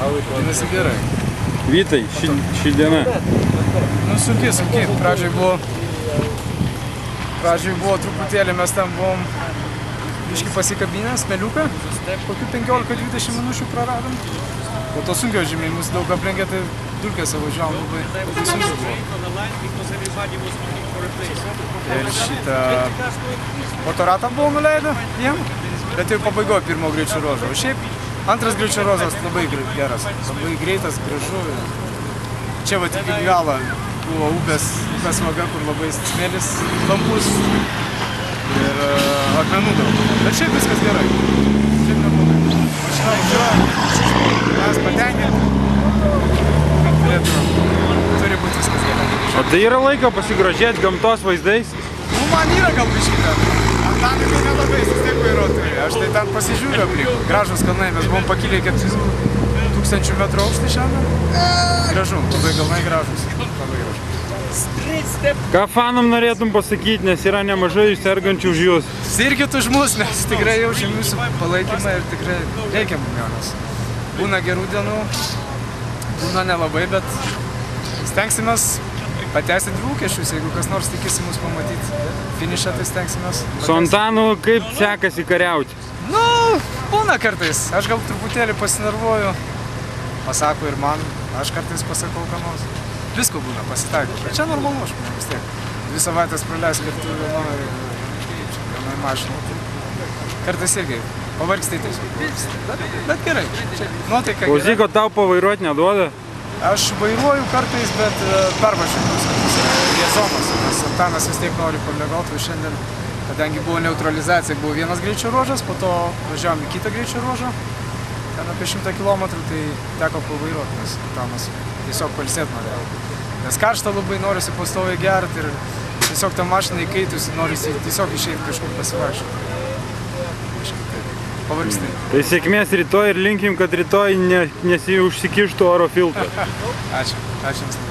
Vadinasi gerai. Vytai, ši diena. Nu, sunkiai. Pradžioj buvo truputėlį, mes ten buvom biškį pasikabinę, smeliuką, kokių 15-20 minučių praradom. Po to sunkio žymiai, mus daug aplenkė, tai dulkėse važiavom labai sunkiai buvo. Ir šitą fotoratą buvo nuleidę jiem, bet ir pabaigojo pirmo greičio ruožo. O šiaip antras greičio ruožas labai geras, labai greitas, gražu. Čia va tik į galą buvo upės vaga, kur labai smėlis, lampus ir akmenų daug. Bet šiaip viskas gerai. Šiaip neblogai. Mašina važiuoja, mes patenkinti. Turi būti viskas gerai. O tai yra laiko pasigrožėti gamtos vaizdais? Nu, man yra gal biškita. Antanai tai nelabai, vis tiek vairuotojai. Aš tai ten pasižiūriu aplink. Gražus kalnai, mes buvom pakilę 4000 metrų aukštį šiandien. Gražu, labai kalnai gražus. Ką fanam norėtum pasakyti, nes yra nemažai sergančių už jūs? Sirkit už mus, nes tikrai jaučiam jūsų palaikymą ir tikrai reikia mum jo, nes būna gerų dienų, būna nelabai, bet stengsimės pateisinti lūkesčius, jeigu kas nors tikisi mus pamatyti finišą, tai stengsimės. Su Antanu kaip sekasi kariauti? Nu, būna kartais. Aš gal truputėlį pasinervuoju, pasako ir man, aš kartais pasakau ką nors. Visko būna, pasitaiko, bet čia normalu, aš manau vis tiek. 2 savaitės praleis kartu vienoj mašinai. Kartais irgi pavargsti tiesiog. Bet gerai, nuotaika gerai. Klausyk, o tau pavairuoti neduoda? Aš vairuoju kartais, bet pervažiuoju viskas prie zonos, nes Antanas vis tiek nori pamiegoti. Šiandien, kadangi buvo neutralizacija, buvo vienas greičio ruožas, po to važiavom į kitą greičio ruožą, ten apie 100 km, tai teko pavairuoti, nes Antanas tiesiog pailsėti norėjo. Nes karšta labai, norisi pastoviai gerti ir tiesiog ta mašina įkaitusi, norisi tiesiog išeiti kažkur pasivaikščioti. Pavargsti. Tai sėkmės rytoj ir linkim, kad rytoj nesiužsikištų oro filtras. Ačiū. Ačiū jums.